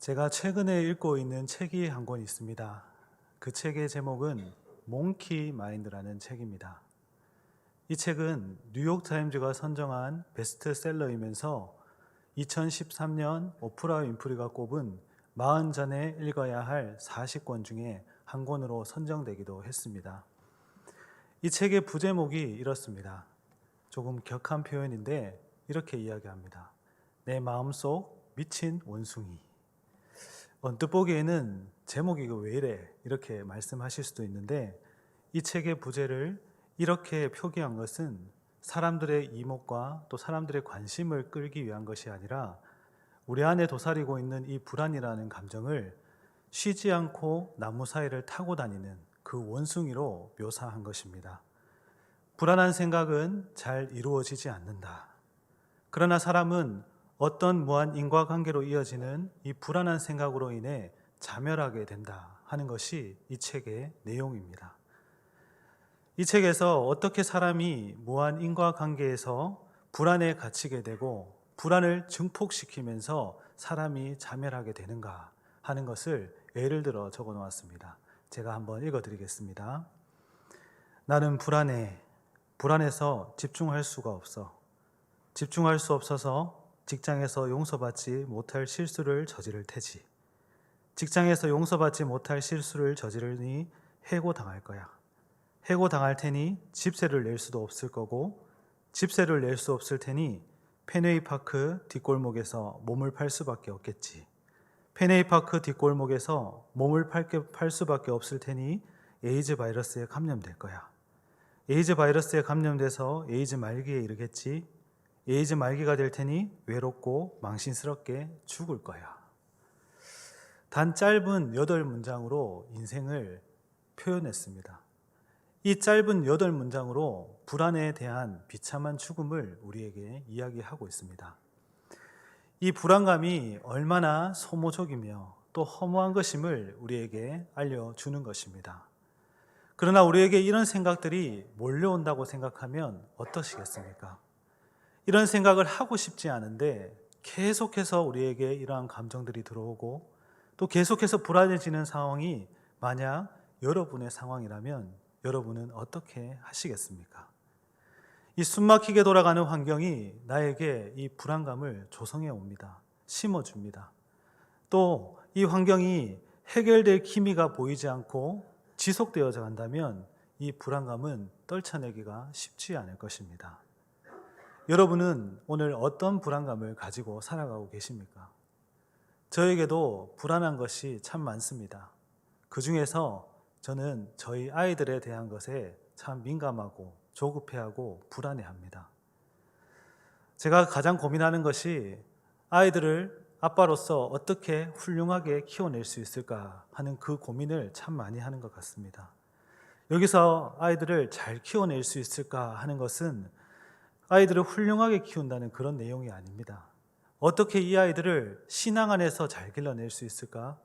제가 최근에 읽고 있는 책이 한 권 있습니다. 그 책의 제목은 몽키 마인드라는 책입니다. 이 책은 뉴욕타임즈가 선정한 베스트셀러이면서 2013년 오프라 윈프리가 꼽은 40전에 읽어야 할 40권 중에 한 권으로 선정되기도 했습니다. 이 책의 부제목이 이렇습니다. 조금 격한 표현인데 이렇게 이야기합니다. 내 마음속 미친 원숭이. 언뜻 보기에는 제목이 왜 이래? 이렇게 말씀하실 수도 있는데 이 책의 부제를 이렇게 표기한 것은 사람들의 이목과 또 사람들의 관심을 끌기 위한 것이 아니라 우리 안에 도사리고 있는 이 불안이라는 감정을 쉬지 않고 나무 사이를 타고 다니는 그 원숭이로 묘사한 것입니다. 불안한 생각은 잘 이루어지지 않는다. 그러나 사람은 어떤 무한 인과관계로 이어지는 이 불안한 생각으로 인해 자멸하게 된다 하는 것이 이 책의 내용입니다. 이 책에서 어떻게 사람이 무한 인과관계에서 불안에 갇히게 되고 불안을 증폭시키면서 사람이 자멸하게 되는가 하는 것을 예를 들어 적어 놓았습니다. 제가 한번 읽어 드리겠습니다. 나는 불안해. 불안해서 집중할 수가 없어. 집중할 수 없어서 직장에서 용서받지 못할 실수를 저지를 테지. 직장에서 용서받지 못할 실수를 저지르니 해고당할 거야. 해고당할 테니 집세를 낼 수도 없을 거고 집세를 낼 수 없을 테니 펜웨이 파크 뒷골목에서 몸을 팔 수밖에 없겠지. 펜웨이 파크 뒷골목에서 몸을 팔 수밖에 없을 테니 에이즈 바이러스에 감염될 거야. 에이즈 바이러스에 감염돼서 에이즈 말기에 이르겠지. 에이즈 말기가 될 테니 외롭고 망신스럽게 죽을 거야. 단 짧은 8문장으로 인생을 표현했습니다. 이 짧은 8문장으로 불안에 대한 비참한 죽음을 우리에게 이야기하고 있습니다. 이 불안감이 얼마나 소모적이며 또 허무한 것임을 우리에게 알려주는 것입니다. 그러나 우리에게 이런 생각들이 몰려온다고 생각하면 어떠시겠습니까? 이런 생각을 하고 싶지 않은데 계속해서 우리에게 이러한 감정들이 들어오고 또 계속해서 불안해지는 상황이 만약 여러분의 상황이라면 여러분은 어떻게 하시겠습니까? 이 숨막히게 돌아가는 환경이 나에게 이 불안감을 조성해 옵니다. 심어줍니다. 또 이 환경이 해결될 기미가 보이지 않고 지속되어져 간다면 이 불안감은 떨쳐내기가 쉽지 않을 것입니다. 여러분은 오늘 어떤 불안감을 가지고 살아가고 계십니까? 저에게도 불안한 것이 참 많습니다. 그 중에서 저는 저희 아이들에 대한 것에 참 민감하고 조급해하고 불안해합니다. 제가 가장 고민하는 것이 아이들을 아빠로서 어떻게 훌륭하게 키워낼 수 있을까 하는 그 고민을 참 많이 하는 것 같습니다. 여기서 아이들을 잘 키워낼 수 있을까 하는 것은 아이들을 훌륭하게 키운다는 그런 내용이 아닙니다. 어떻게 이 아이들을 신앙 안에서 잘 길러낼 수 있을까?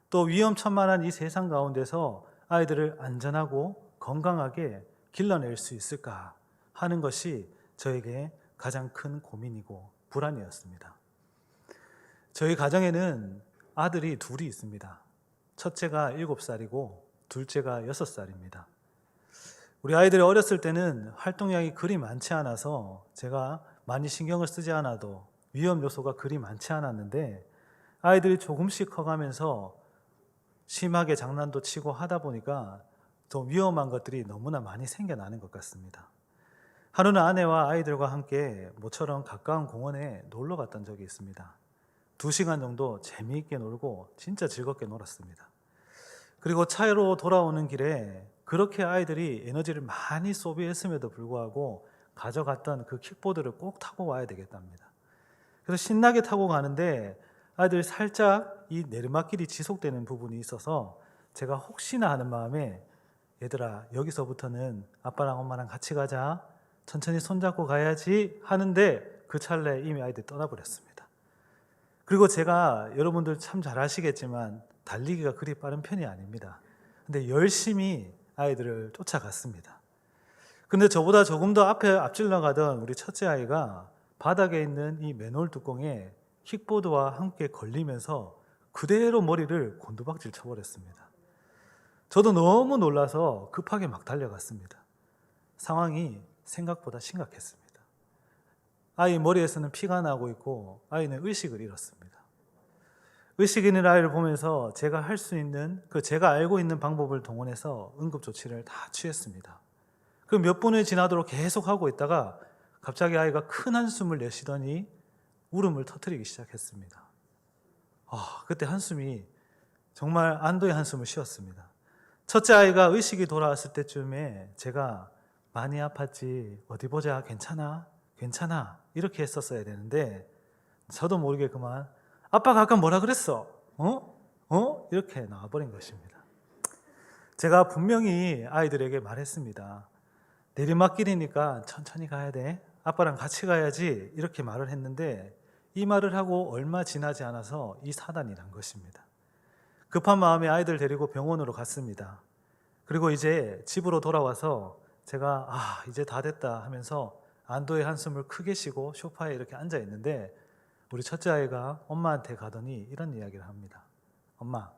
또 위험천만한 이 세상 가운데서 아이들을 안전하고 건강하게 길러낼 수 있을까 하는 것이 저에게 가장 큰 고민이고 불안이었습니다. 저희 가정에는 아들이 둘이 있습니다. 첫째가 7살이고 둘째가 6살입니다. 우리 아이들이 어렸을 때는 활동량이 그리 많지 않아서 제가 많이 신경을 쓰지 않아도 위험 요소가 그리 많지 않았는데 아이들이 조금씩 커가면서 심하게 장난도 치고 하다 보니까 더 위험한 것들이 너무나 많이 생겨나는 것 같습니다. 하루는 아내와 아이들과 함께 모처럼 가까운 공원에 놀러 갔던 적이 있습니다. 2시간 정도 재미있게 놀고 진짜 즐겁게 놀았습니다. 그리고 차로 돌아오는 길에 그렇게 아이들이 에너지를 많이 소비했음에도 불구하고 가져갔던 그 킥보드를 꼭 타고 와야 되겠답니다. 그래서 신나게 타고 가는데 아이들이 살짝 이 내리막길이 지속되는 부분이 있어서 제가 혹시나 하는 마음에 얘들아 여기서부터는 아빠랑 엄마랑 같이 가자, 천천히 손잡고 가야지 하는데 그 찰나에 이미 아이들이 떠나버렸습니다. 그리고 제가 여러분들 참 잘 아시겠지만 달리기가 그리 빠른 편이 아닙니다. 근데 열심히 아이들을 쫓아갔습니다. 근데 저보다 조금 더 앞에 앞질러 가던 우리 첫째 아이가 바닥에 있는 이 맨홀 뚜껑에 킥보드와 함께 걸리면서 그대로 머리를 곤두박질 쳐버렸습니다. 저도 너무 놀라서 급하게 막 달려갔습니다. 상황이 생각보다 심각했습니다. 아이 머리에서는 피가 나고 있고 아이는 의식을 잃었습니다. 의식 잃은 아이를 보면서 제가 할 수 있는, 제가 알고 있는 방법을 동원해서 응급조치를 다 취했습니다. 그 몇 분이 지나도록 계속 하고 있다가 갑자기 아이가 큰 한숨을 내쉬더니 울음을 터뜨리기 시작했습니다. 그때 한숨이 정말 안도의 한숨을 쉬었습니다. 첫째 아이가 의식이 돌아왔을 때쯤에 제가 많이 아팠지, 어디 보자, 괜찮아, 괜찮아 이렇게 했었어야 되는데 저도 모르게 그만 아빠가 아까 뭐라 그랬어? 이렇게 나와버린 것입니다. 제가 분명히 아이들에게 말했습니다. 내리막길이니까 천천히 가야 돼. 아빠랑 같이 가야지. 이렇게 말을 했는데 이 말을 하고 얼마 지나지 않아서 이 사단이 난 것입니다. 급한 마음에 아이들 데리고 병원으로 갔습니다. 그리고 이제 집으로 돌아와서 제가 이제 다 됐다 하면서 안도의 한숨을 크게 쉬고 소파에 이렇게 앉아 있는데 우리 첫째 아이가 엄마한테 가더니 이런 이야기를 합니다. 엄마,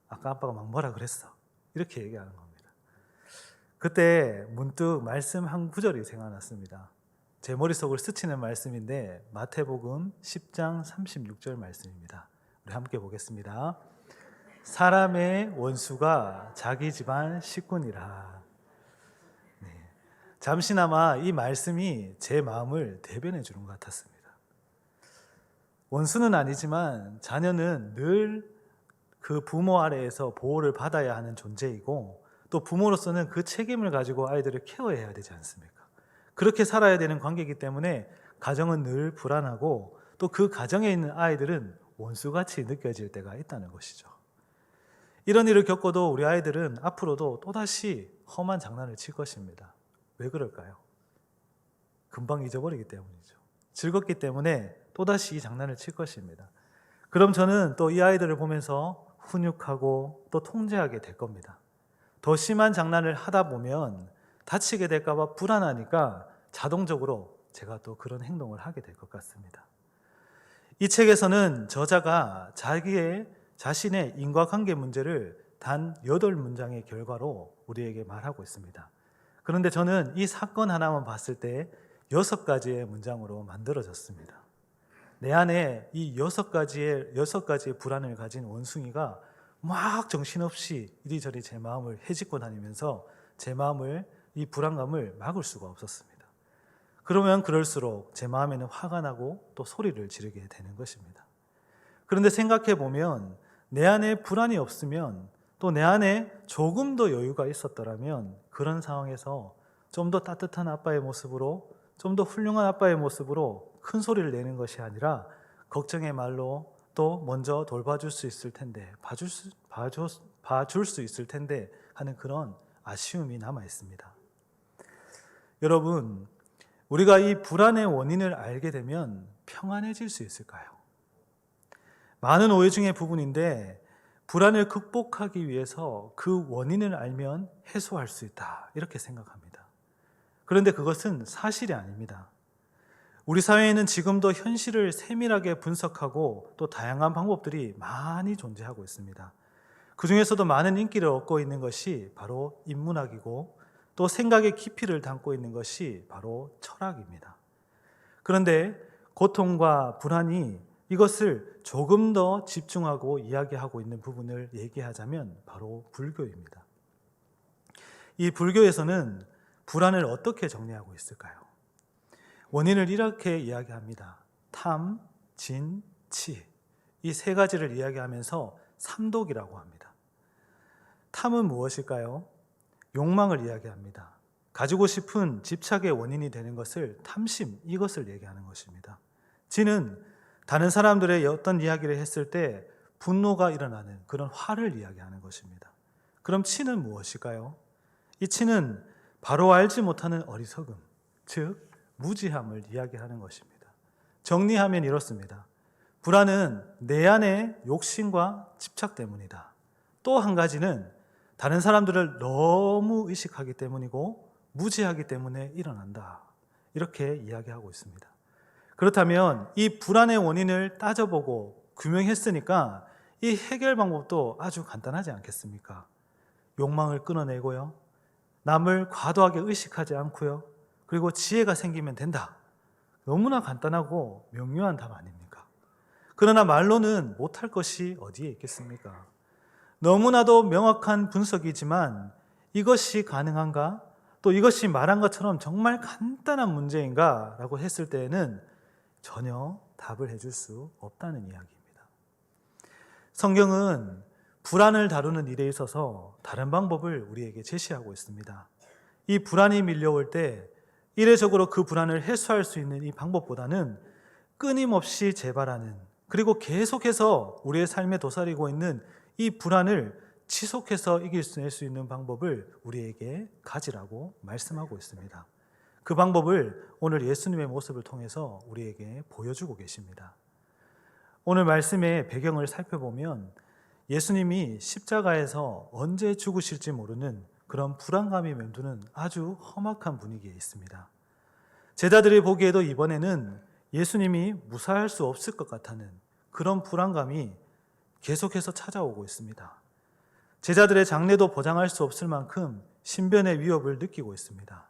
아까 아빠가 막 뭐라 그랬어? 이렇게 얘기하는 겁니다. 그때 문득 말씀 한 구절이 생각났습니다. 제 머릿속을 스치는 말씀인데 마태복음 10장 36절 말씀입니다. 우리 함께 보겠습니다. 사람의 원수가 자기 집안 식구니라. 잠시나마 이 말씀이 제 마음을 대변해 주는 것 같았습니다. 원수는 아니지만 자녀는 늘 그 부모 아래에서 보호를 받아야 하는 존재이고 또 부모로서는 그 책임을 가지고 아이들을 케어해야 되지 않습니까? 그렇게 살아야 되는 관계이기 때문에 가정은 늘 불안하고 또 그 가정에 있는 아이들은 원수같이 느껴질 때가 있다는 것이죠. 이런 일을 겪어도 우리 아이들은 앞으로도 또다시 험한 장난을 칠 것입니다. 왜 그럴까요? 금방 잊어버리기 때문이죠. 즐겁기 때문에 또다시 이 장난을 칠 것입니다. 그럼 저는 또 이 아이들을 보면서 훈육하고 또 통제하게 될 겁니다. 더 심한 장난을 하다 보면 다치게 될까 봐 불안하니까 자동적으로 제가 또 그런 행동을 하게 될 것 같습니다. 이 책에서는 저자가 자신의 인과관계 문제를 단 8문장의 결과로 우리에게 말하고 있습니다. 그런데 저는 이 사건 하나만 봤을 때 6가지의 문장으로 만들어졌습니다. 내 안에 이 6가지의 불안을 가진 원숭이가 막 정신없이 이리저리 제 마음을 헤집고 다니면서 제 마음을, 이 불안감을 막을 수가 없었습니다. 그러면 그럴수록 제 마음에는 화가 나고 또 소리를 지르게 되는 것입니다. 그런데 생각해 보면 내 안에 불안이 없으면 또 내 안에 조금 더 여유가 있었더라면 그런 상황에서 좀 더 따뜻한 아빠의 모습으로, 좀 더 훌륭한 아빠의 모습으로 큰 소리를 내는 것이 아니라 걱정의 말로 또 먼저 돌봐줄 수 있을 텐데, 봐줄 수 있을 텐데 하는 그런 아쉬움이 남아 있습니다. 여러분, 우리가 이 불안의 원인을 알게 되면 평안해질 수 있을까요? 많은 오해 중의 부분인데 불안을 극복하기 위해서 그 원인을 알면 해소할 수 있다 이렇게 생각합니다. 그런데 그것은 사실이 아닙니다. 우리 사회에는 지금도 현실을 세밀하게 분석하고 또 다양한 방법들이 많이 존재하고 있습니다. 그 중에서도 많은 인기를 얻고 있는 것이 바로 인문학이고 또 생각의 깊이를 담고 있는 것이 바로 철학입니다. 그런데 고통과 불안이 이것을 조금 더 집중하고 이야기하고 있는 부분을 얘기하자면 바로 불교입니다. 이 불교에서는 불안을 어떻게 정리하고 있을까요? 원인을 이렇게 이야기합니다. 탐, 진, 치. 이 3가지를 이야기하면서 삼독이라고 합니다. 탐은 무엇일까요? 욕망을 이야기합니다. 가지고 싶은 집착의 원인이 되는 것을 탐심, 이것을 얘기하는 것입니다. 진은 다른 사람들의 어떤 이야기를 했을 때 분노가 일어나는 그런 화를 이야기하는 것입니다. 그럼 치는 무엇일까요? 이 치는 바로 알지 못하는 어리석음, 즉 무지함을 이야기하는 것입니다. 정리하면 이렇습니다. 불안은 내 안의 욕심과 집착 때문이다. 또 한 가지는 다른 사람들을 너무 의식하기 때문이고 무지하기 때문에 일어난다. 이렇게 이야기하고 있습니다. 그렇다면 이 불안의 원인을 따져보고 규명했으니까 이 해결 방법도 아주 간단하지 않겠습니까? 욕망을 끊어내고요. 남을 과도하게 의식하지 않고요. 그리고 지혜가 생기면 된다. 너무나 간단하고 명료한 답 아닙니까? 그러나 말로는 못할 것이 어디에 있겠습니까? 너무나도 명확한 분석이지만 이것이 가능한가? 또 이것이 말한 것처럼 정말 간단한 문제인가? 라고 했을 때에는 전혀 답을 해줄 수 없다는 이야기입니다. 성경은 불안을 다루는 일에 있어서 다른 방법을 우리에게 제시하고 있습니다. 이 불안이 밀려올 때 이례적으로 그 불안을 해소할 수 있는 이 방법보다는 끊임없이 재발하는, 그리고 계속해서 우리의 삶에 도사리고 있는 이 불안을 지속해서 이길 수 있는 방법을 우리에게 가지라고 말씀하고 있습니다. 그 방법을 오늘 예수님의 모습을 통해서 우리에게 보여주고 계십니다. 오늘 말씀의 배경을 살펴보면 예수님이 십자가에서 언제 죽으실지 모르는 그런 불안감이 맴도는 아주 험악한 분위기에 있습니다. 제자들이 보기에도 이번에는 예수님이 무사할 수 없을 것 같다는 그런 불안감이 계속해서 찾아오고 있습니다. 제자들의 장래도 보장할 수 없을 만큼 신변의 위협을 느끼고 있습니다.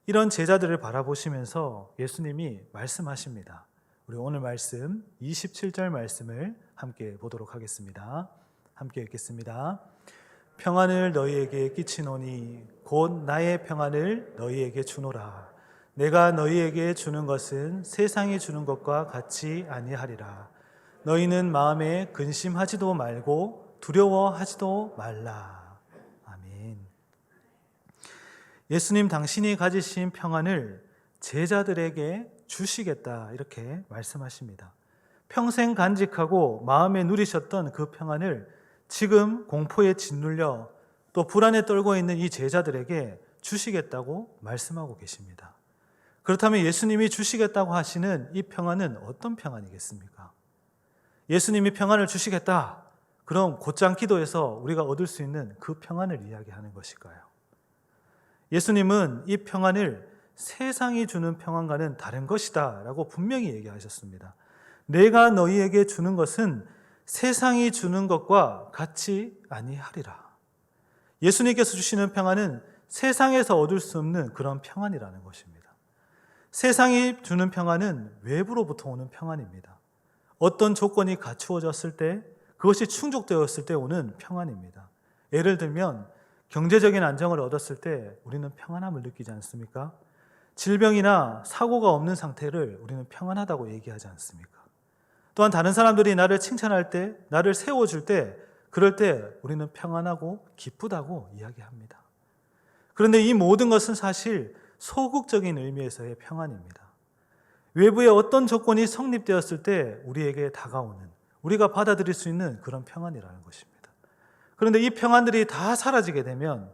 이런 제자들을 바라보시면서 예수님이 말씀하십니다. 우리 오늘 말씀 27절 말씀을 함께 보도록 하겠습니다. 함께 읽겠습니다. 평안을 너희에게 끼치노니 곧 나의 평안을 너희에게 주노라. 내가 너희에게 주는 것은 세상이 주는 것과 같이 아니하리라. 너희는 마음에 근심하지도 말고 두려워하지도 말라. 아멘. 예수님 당신이 가지신 평안을 제자들에게 주시겠다 이렇게 말씀하십니다. 평생 간직하고 마음에 누리셨던 그 평안을 지금 공포에 짓눌려 또 불안에 떨고 있는 이 제자들에게 주시겠다고 말씀하고 계십니다. 그렇다면 예수님이 주시겠다고 하시는 이 평안은 어떤 평안이겠습니까? 예수님이 평안을 주시겠다. 그럼 곧장 기도해서 우리가 얻을 수 있는 그 평안을 이야기하는 것일까요? 예수님은 이 평안을 세상이 주는 평안과는 다른 것이다 라고 분명히 얘기하셨습니다. 내가 너희에게 주는 것은 세상이 주는 것과 같이 아니하리라. 예수님께서 주시는 평안은 세상에서 얻을 수 없는 그런 평안이라는 것입니다. 세상이 주는 평안은 외부로부터 오는 평안입니다. 어떤 조건이 갖추어졌을 때 그것이 충족되었을 때 오는 평안입니다. 예를 들면 경제적인 안정을 얻었을 때 우리는 평안함을 느끼지 않습니까? 질병이나 사고가 없는 상태를 우리는 평안하다고 얘기하지 않습니까? 또한 다른 사람들이 나를 칭찬할 때, 나를 세워줄 때, 그럴 때 우리는 평안하고 기쁘다고 이야기합니다. 그런데 이 모든 것은 사실 소극적인 의미에서의 평안입니다. 외부의 어떤 조건이 성립되었을 때 우리에게 다가오는, 우리가 받아들일 수 있는 그런 평안이라는 것입니다. 그런데 이 평안들이 다 사라지게 되면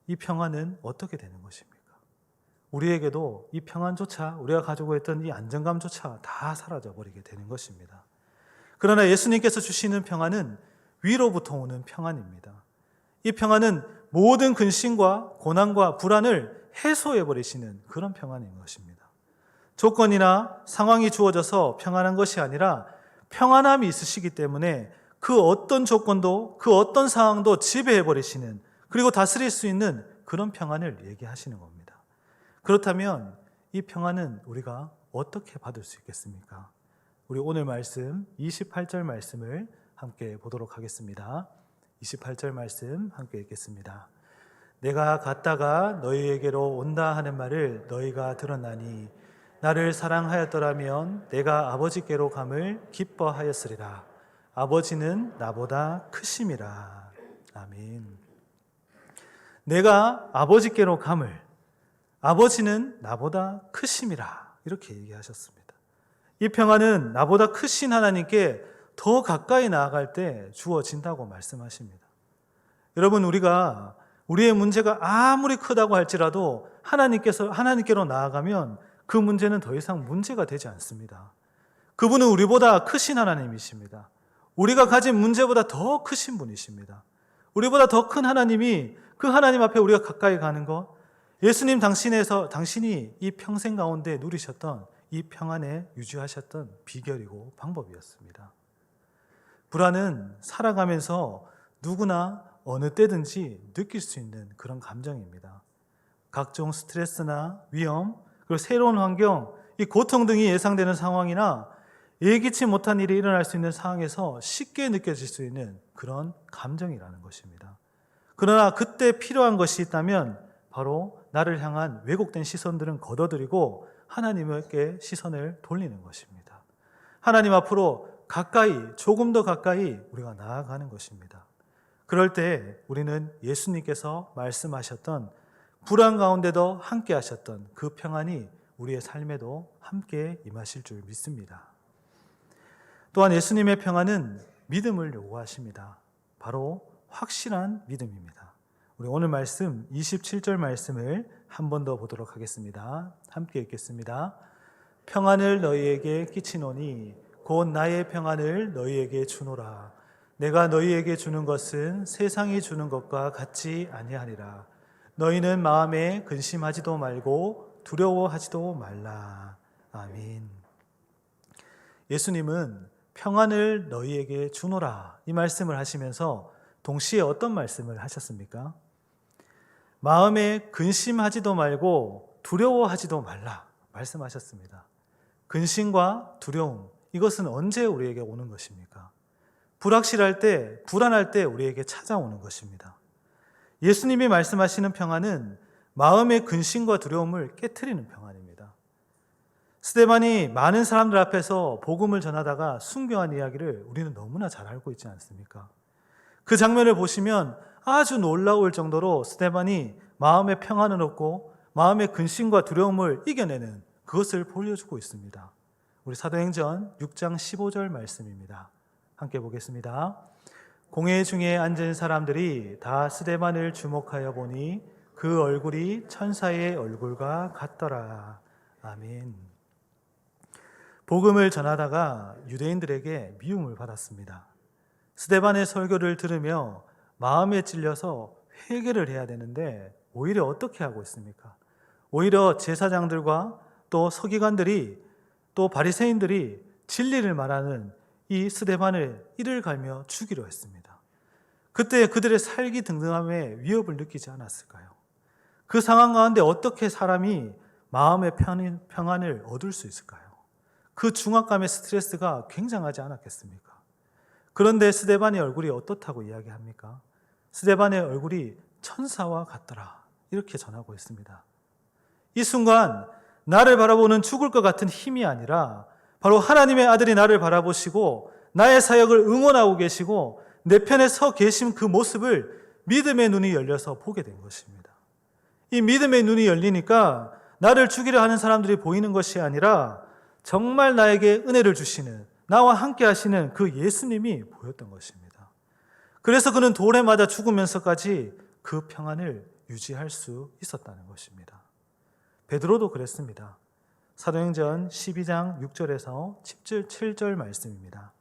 이 평안은 어떻게 되는 것입니까? 우리에게도 이 평안조차, 우리가 가지고 있던 이 안정감조차 다 사라져버리게 되는 것입니다. 그러나 예수님께서 주시는 평안은 위로부터 오는 평안입니다. 이 평안은 모든 근심과 고난과 불안을 해소해버리시는 그런 평안인 것입니다. 조건이나 상황이 주어져서 평안한 것이 아니라 평안함이 있으시기 때문에 그 어떤 조건도 그 어떤 상황도 지배해버리시는, 그리고 다스릴 수 있는 그런 평안을 얘기하시는 겁니다. 그렇다면 이 평안은 우리가 어떻게 받을 수 있겠습니까? 우리 오늘 말씀 28절 말씀을 함께 보도록 하겠습니다. 28절 말씀 함께 읽겠습니다. 내가 갔다가 너희에게로 온다 하는 말을 너희가 들었나니 나를 사랑하였더라면 내가 아버지께로 감을 기뻐하였으리라. 아버지는 나보다 크심이라. 아멘. 내가 아버지께로 감을, 아버지는 나보다 크심이라 이렇게 얘기하셨습니다. 이 평안은 나보다 크신 하나님께 더 가까이 나아갈 때 주어진다고 말씀하십니다. 여러분, 우리가 우리의 문제가 아무리 크다고 할지라도 하나님께로 나아가면 그 문제는 더 이상 문제가 되지 않습니다. 그분은 우리보다 크신 하나님이십니다. 우리가 가진 문제보다 더 크신 분이십니다. 우리보다 더 큰 하나님이, 그 하나님 앞에 우리가 가까이 가는 것, 예수님 당신이 이 평생 가운데 누리셨던 이 평안에 유지하셨던 비결이고 방법이었습니다. 불안은 살아가면서 누구나 어느 때든지 느낄 수 있는 그런 감정입니다. 각종 스트레스나 위험, 그리고 새로운 환경, 이 고통 등이 예상되는 상황이나 예기치 못한 일이 일어날 수 있는 상황에서 쉽게 느껴질 수 있는 그런 감정이라는 것입니다. 그러나 그때 필요한 것이 있다면 바로 나를 향한 왜곡된 시선들은 걷어들이고 하나님께 시선을 돌리는 것입니다. 하나님 앞으로 가까이, 조금 더 가까이 우리가 나아가는 것입니다. 그럴 때 우리는 예수님께서 말씀하셨던 불안 가운데도 함께 하셨던 그 평안이 우리의 삶에도 함께 임하실 줄 믿습니다. 또한 예수님의 평안은 믿음을 요구하십니다. 바로 확실한 믿음입니다. 우리 오늘 말씀 27절 말씀을 한 번 더 보도록 하겠습니다. 함께 읽겠습니다. 평안을 너희에게 끼치노니 곧 나의 평안을 너희에게 주노라. 내가 너희에게 주는 것은 세상이 주는 것과 같지 아니하니라. 너희는 마음에 근심하지도 말고 두려워하지도 말라. 아멘. 예수님은 평안을 너희에게 주노라 이 말씀을 하시면서 동시에 어떤 말씀을 하셨습니까? 마음에 근심하지도 말고 두려워하지도 말라 말씀하셨습니다. 근심과 두려움, 이것은 언제 우리에게 오는 것입니까? 불확실할 때, 불안할 때 우리에게 찾아오는 것입니다. 예수님이 말씀하시는 평안은 마음의 근심과 두려움을 깨트리는 평안입니다. 스데반이 많은 사람들 앞에서 복음을 전하다가 순교한 이야기를 우리는 너무나 잘 알고 있지 않습니까? 그 장면을 보시면 아주 놀라울 정도로 스데반이 마음의 평안을 얻고 마음의 근심과 두려움을 이겨내는 그것을 보여주고 있습니다. 우리 사도행전 6장 15절 말씀입니다. 함께 보겠습니다. 공회 중에 앉은 사람들이 다 스데반을 주목하여 보니 그 얼굴이 천사의 얼굴과 같더라. 아멘. 복음을 전하다가 유대인들에게 미움을 받았습니다. 스데반의 설교를 들으며 마음에 찔려서 회개를 해야 되는데 오히려 어떻게 하고 있습니까? 오히려 제사장들과 또 서기관들이 또 바리새인들이 진리를 말하는 이 스데반을 이를 갈며 죽이려 했습니다. 그때 그들의 살기 등등함에 위협을 느끼지 않았을까요? 그 상황 가운데 어떻게 사람이 마음의 평안을 얻을 수 있을까요? 그 중압감의 스트레스가 굉장하지 않았겠습니까? 그런데 스데반의 얼굴이 어떻다고 이야기합니까? 스데반의 얼굴이 천사와 같더라 이렇게 전하고 있습니다. 이 순간 나를 바라보는 죽을 것 같은 힘이 아니라 바로 하나님의 아들이 나를 바라보시고 나의 사역을 응원하고 계시고 내 편에 서 계신 그 모습을 믿음의 눈이 열려서 보게 된 것입니다. 이 믿음의 눈이 열리니까 나를 죽이려 하는 사람들이 보이는 것이 아니라 정말 나에게 은혜를 주시는, 나와 함께 하시는 그 예수님이 보였던 것입니다. 그래서 그는 돌에 맞아 죽으면서까지 그 평안을 유지할 수 있었다는 것입니다. 베드로도 그랬습니다. 사도행전 12장 6절에서 7절 말씀입니다.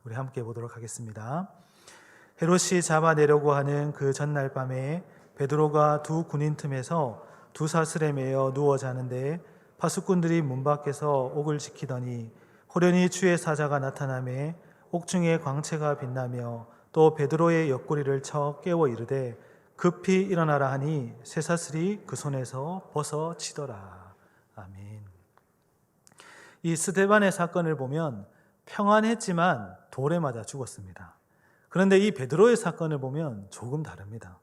우리 함께 보도록 하겠습니다. 헤롯이 잡아내려고 하는 그 전날 밤에 베드로가 두 군인 틈에서 두 사슬에 매여 누워 자는데 파수꾼들이 문 밖에서 옥을 지키더니 호련히 주의 사자가 나타나매 옥중에 광채가 빛나며 또 베드로의 옆구리를 쳐 깨워 이르되 급히 일어나라 하니 쇠사슬이 그 손에서 벗어지더라. 아멘. 이 스데반의 사건을 보면 평안했지만 돌에 맞아 죽었습니다. 그런데 이 베드로의 사건을 보면 조금 다릅니다.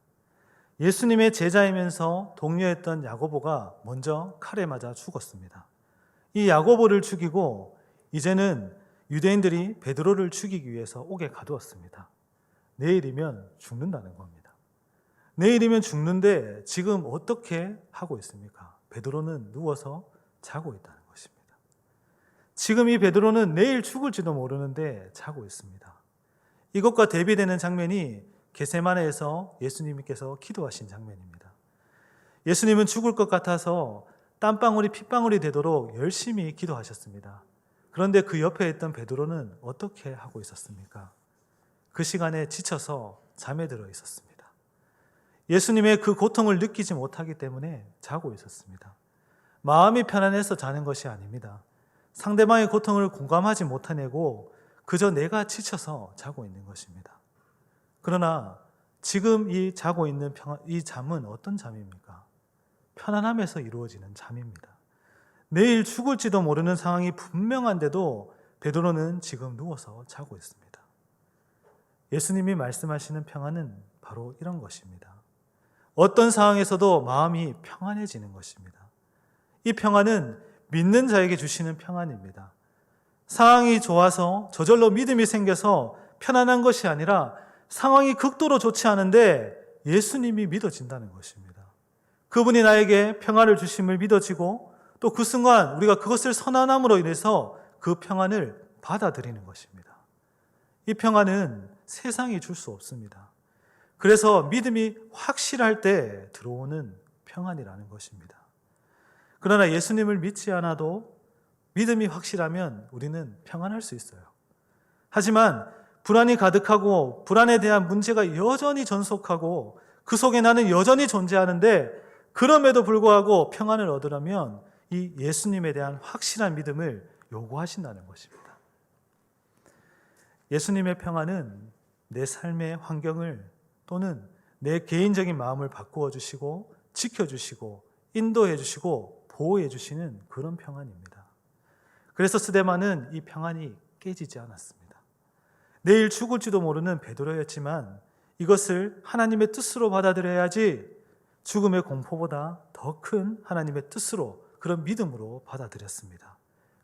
예수님의 제자이면서 동료였던 야고보가 먼저 칼에 맞아 죽었습니다. 이 야고보를 죽이고 이제는 유대인들이 베드로를 죽이기 위해서 옥에 가두었습니다. 내일이면 죽는다는 겁니다. 내일이면 죽는데 지금 어떻게 하고 있습니까? 베드로는 누워서 자고 있다는 것입니다. 지금 이 베드로는 내일 죽을지도 모르는데 자고 있습니다. 이것과 대비되는 장면이 겟세마네에서 예수님께서 기도하신 장면입니다. 예수님은 죽을 것 같아서 땀방울이 핏방울이 되도록 열심히 기도하셨습니다. 그런데 그 옆에 있던 베드로는 어떻게 하고 있었습니까? 그 시간에 지쳐서 잠에 들어 있었습니다. 예수님의 그 고통을 느끼지 못하기 때문에 자고 있었습니다. 마음이 편안해서 자는 것이 아닙니다. 상대방의 고통을 공감하지 못해내고 그저 내가 지쳐서 자고 있는 것입니다. 그러나 지금 이 자고 있는 이 잠은 어떤 잠입니까? 편안함에서 이루어지는 잠입니다. 내일 죽을지도 모르는 상황이 분명한데도 베드로는 지금 누워서 자고 있습니다. 예수님이 말씀하시는 평안은 바로 이런 것입니다. 어떤 상황에서도 마음이 평안해지는 것입니다. 이 평안은 믿는 자에게 주시는 평안입니다. 상황이 좋아서 저절로 믿음이 생겨서 편안한 것이 아니라 상황이 극도로 좋지 않은데 예수님이 믿어진다는 것입니다. 그분이 나에게 평안을 주심을 믿어지고 또 그 순간 우리가 그것을 선언함으로 인해서 그 평안을 받아들이는 것입니다. 이 평안은 세상이 줄 수 없습니다. 그래서 믿음이 확실할 때 들어오는 평안이라는 것입니다. 그러나 예수님을 믿지 않아도 믿음이 확실하면 우리는 평안할 수 있어요. 하지만 불안이 가득하고 불안에 대한 문제가 여전히 전속하고 그 속에 나는 여전히 존재하는데 그럼에도 불구하고 평안을 얻으려면 이 예수님에 대한 확실한 믿음을 요구하신다는 것입니다. 예수님의 평안은 내 삶의 환경을 또는 내 개인적인 마음을 바꾸어 주시고 지켜주시고 인도해 주시고 보호해 주시는 그런 평안입니다. 그래서 스데반은 이 평안이 깨지지 않았습니다. 내일 죽을지도 모르는 베드로였지만 이것을 하나님의 뜻으로 받아들여야지 죽음의 공포보다 더 큰 하나님의 뜻으로 그런 믿음으로 받아들였습니다.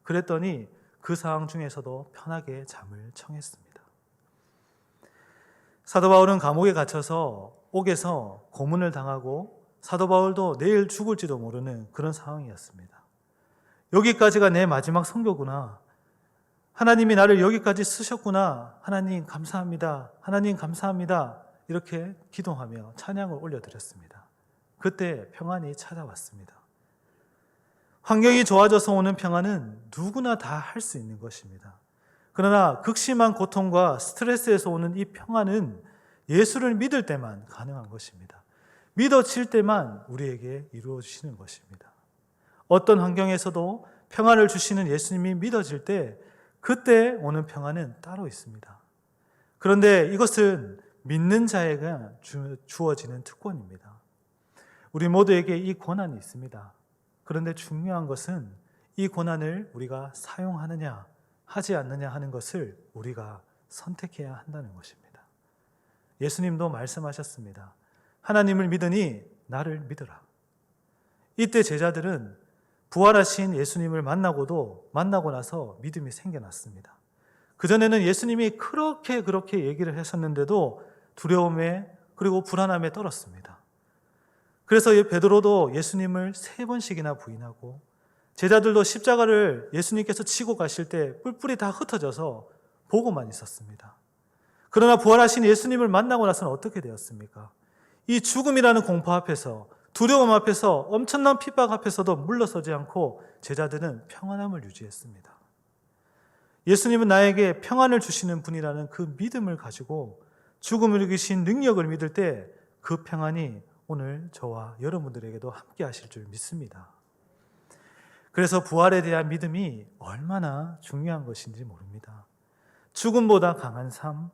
그랬더니 그 상황 중에서도 편하게 잠을 청했습니다. 사도 바울은 감옥에 갇혀서 옥에서 고문을 당하고 사도 바울도 내일 죽을지도 모르는 그런 상황이었습니다. 여기까지가 내 마지막 선교구나. 하나님이 나를 여기까지 쓰셨구나. 하나님 감사합니다. 하나님 감사합니다. 이렇게 기도하며 찬양을 올려드렸습니다. 그때 평안이 찾아왔습니다. 환경이 좋아져서 오는 평안은 누구나 다 할 수 있는 것입니다. 그러나 극심한 고통과 스트레스에서 오는 이 평안은 예수를 믿을 때만 가능한 것입니다. 믿어질 때만 우리에게 이루어지시는 것입니다. 어떤 환경에서도 평안을 주시는 예수님이 믿어질 때 그때 오는 평안은 따로 있습니다. 그런데 이것은 믿는 자에게 주어지는 특권입니다. 우리 모두에게 이 권한이 있습니다. 그런데 중요한 것은 이 권한을 우리가 사용하느냐 하지 않느냐 하는 것을 우리가 선택해야 한다는 것입니다. 예수님도 말씀하셨습니다. 하나님을 믿으니 나를 믿으라. 이때 제자들은 부활하신 예수님을 만나고 나서 믿음이 생겨났습니다. 그전에는 예수님이 그렇게 얘기를 하셨는데도 두려움에 그리고 불안함에 떨었습니다. 그래서 베드로도 예수님을 3번씩이나 부인하고 제자들도 십자가를 예수님께서 치고 가실 때 뿔뿔이 다 흩어져서 보고만 있었습니다. 그러나 부활하신 예수님을 만나고 나서는 어떻게 되었습니까? 이 죽음이라는 공포 앞에서 두려움 앞에서 엄청난 핍박 앞에서도 물러서지 않고 제자들은 평안함을 유지했습니다. 예수님은 나에게 평안을 주시는 분이라는 그 믿음을 가지고 죽음을 이기신 능력을 믿을 때 그 평안이 오늘 저와 여러분들에게도 함께 하실 줄 믿습니다. 그래서 부활에 대한 믿음이 얼마나 중요한 것인지 모릅니다. 죽음보다 강한 삶,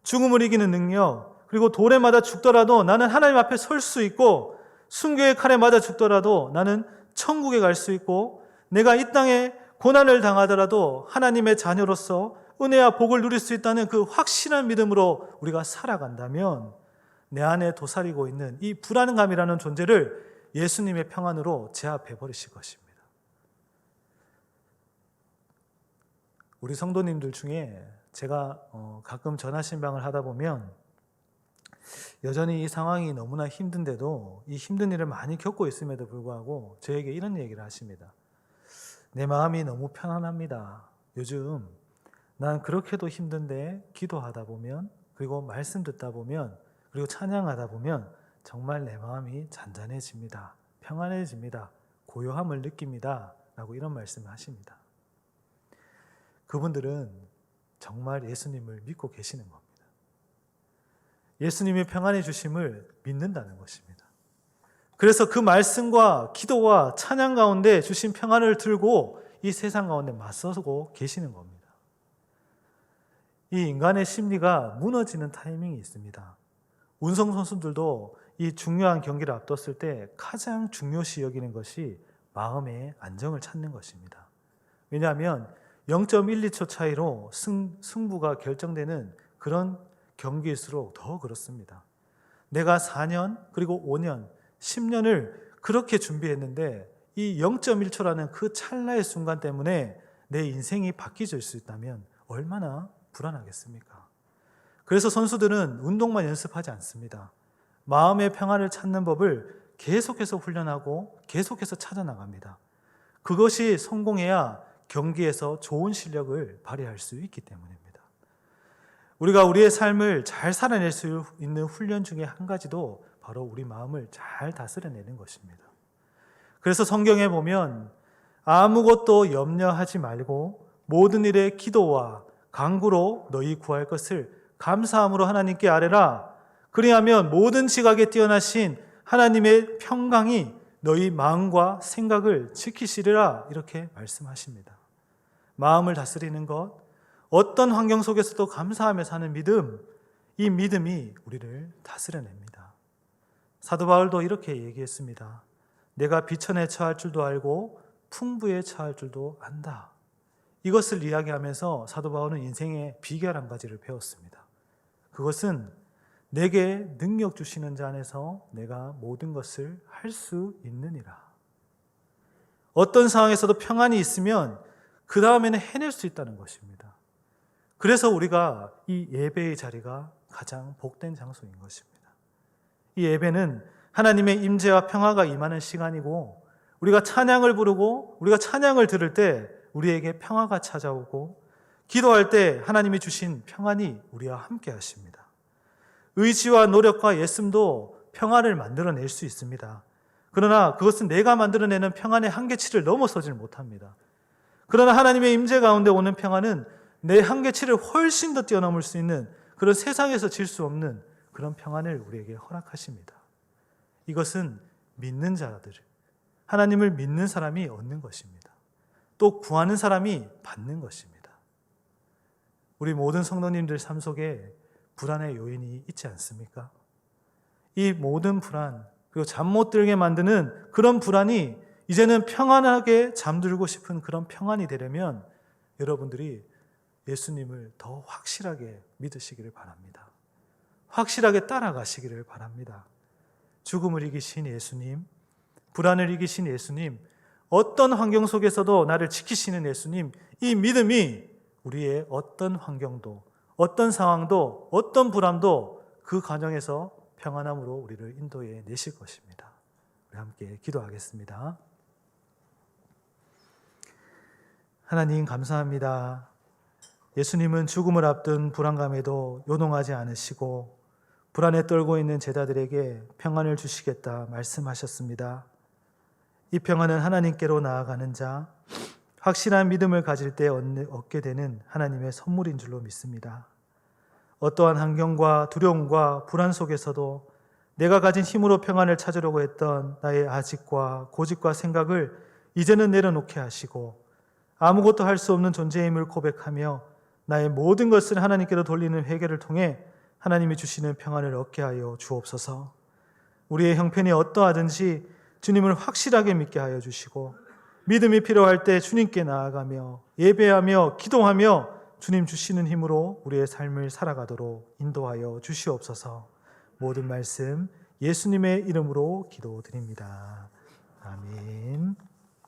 죽음을 이기는 능력, 그리고 돌에 맞아 죽더라도 나는 하나님 앞에 설 수 있고 순교의 칼에 맞아 죽더라도 나는 천국에 갈 수 있고 내가 이 땅에 고난을 당하더라도 하나님의 자녀로서 은혜와 복을 누릴 수 있다는 그 확실한 믿음으로 우리가 살아간다면 내 안에 도사리고 있는 이 불안감이라는 존재를 예수님의 평안으로 제압해 버리실 것입니다. 우리 성도님들 중에 제가 가끔 전화신방을 하다 보면 여전히 이 상황이 너무나 힘든데도 이 힘든 일을 많이 겪고 있음에도 불구하고 저에게 이런 얘기를 하십니다. 내 마음이 너무 편안합니다. 요즘 난 그렇게도 힘든데 기도하다 보면 그리고 말씀 듣다 보면 그리고 찬양하다 보면 정말 내 마음이 잔잔해집니다. 평안해집니다. 고요함을 느낍니다. 라고 이런 말씀을 하십니다. 그분들은 정말 예수님을 믿고 계시는 겁니다. 예수님이 평안해 주심을 믿는다는 것입니다. 그래서 그 말씀과 기도와 찬양 가운데 주신 평안을 들고 이 세상 가운데 맞서고 계시는 겁니다. 이 인간의 심리가 무너지는 타이밍이 있습니다. 운동선수들도 이 중요한 경기를 앞뒀을 때 가장 중요시 여기는 것이 마음의 안정을 찾는 것입니다. 왜냐하면 0.12초 차이로 승부가 결정되는 그런 경기일수록 더 그렇습니다. 내가 4년 그리고 5년, 10년을 그렇게 준비했는데 이 0.1초라는 그 찰나의 순간 때문에 내 인생이 바뀌어질 수 있다면 얼마나 불안하겠습니까? 그래서 선수들은 운동만 연습하지 않습니다. 마음의 평안을 찾는 법을 계속해서 훈련하고 계속해서 찾아나갑니다. 그것이 성공해야 경기에서 좋은 실력을 발휘할 수 있기 때문입니다. 우리가 우리의 삶을 잘 살아낼 수 있는 훈련 중에 한 가지도 바로 우리 마음을 잘 다스려내는 것입니다. 그래서 성경에 보면 아무것도 염려하지 말고 모든 일에 기도와 간구로 너희 구할 것을 감사함으로 하나님께 아뢰라. 그리하면 모든 지각에 뛰어나신 하나님의 평강이 너희 마음과 생각을 지키시리라, 이렇게 말씀하십니다. 마음을 다스리는 것, 어떤 환경 속에서도 감사하며 사는 믿음, 이 믿음이 우리를 다스려냅니다. 사도 바울도 이렇게 얘기했습니다. 내가 비천에 처할 줄도 알고 풍부에 처할 줄도 안다. 이것을 이야기하면서 사도 바울은 인생의 비결 한 가지를 배웠습니다. 그것은 내게 능력 주시는 자 안에서 내가 모든 것을 할 수 있느니라. 어떤 상황에서도 평안이 있으면 그 다음에는 해낼 수 있다는 것입니다. 그래서 우리가 이 예배의 자리가 가장 복된 장소인 것입니다. 이 예배는 하나님의 임재와 평화가 임하는 시간이고, 우리가 찬양을 부르고 우리가 찬양을 들을 때 우리에게 평화가 찾아오고, 기도할 때 하나님이 주신 평안이 우리와 함께 하십니다. 의지와 노력과 애씀도 평안을 만들어낼 수 있습니다. 그러나 그것은 내가 만들어내는 평안의 한계치를 넘어서질 못합니다. 그러나 하나님의 임재 가운데 오는 평안은 내 한계치를 훨씬 더 뛰어넘을 수 있는 그런 세상에서 질 수 없는 그런 평안을 우리에게 허락하십니다. 이것은 믿는 자들, 하나님을 믿는 사람이 얻는 것입니다. 또 구하는 사람이 받는 것입니다. 우리 모든 성도님들 삶 속에 불안의 요인이 있지 않습니까? 이 모든 불안, 그리고 잠 못 들게 만드는 그런 불안이 이제는 평안하게 잠들고 싶은 그런 평안이 되려면 여러분들이 예수님을 더 확실하게 믿으시기를 바랍니다. 확실하게 따라가시기를 바랍니다. 죽음을 이기신 예수님, 불안을 이기신 예수님, 어떤 환경 속에서도 나를 지키시는 예수님, 이 믿음이 우리의 어떤 환경도, 어떤 상황도, 어떤 불안도 그 과정에서 평안함으로 우리를 인도해 내실 것입니다. 우리 함께 기도하겠습니다. 하나님 감사합니다. 예수님은 죽음을 앞둔 불안감에도 요동하지 않으시고 불안에 떨고 있는 제자들에게 평안을 주시겠다 말씀하셨습니다. 이 평안은 하나님께로 나아가는 자, 확실한 믿음을 가질 때 얻게 되는 하나님의 선물인 줄로 믿습니다. 어떠한 환경과 두려움과 불안 속에서도 내가 가진 힘으로 평안을 찾으려고 했던 나의 아집과 고집과 생각을 이제는 내려놓게 하시고 아무것도 할 수 없는 존재임을 고백하며 나의 모든 것을 하나님께로 돌리는 회개를 통해 하나님이 주시는 평안을 얻게 하여 주옵소서. 우리의 형편이 어떠하든지 주님을 확실하게 믿게 하여 주시고 믿음이 필요할 때 주님께 나아가며 예배하며 기도하며 주님 주시는 힘으로 우리의 삶을 살아가도록 인도하여 주시옵소서. 모든 말씀 예수님의 이름으로 기도드립니다. 아멘.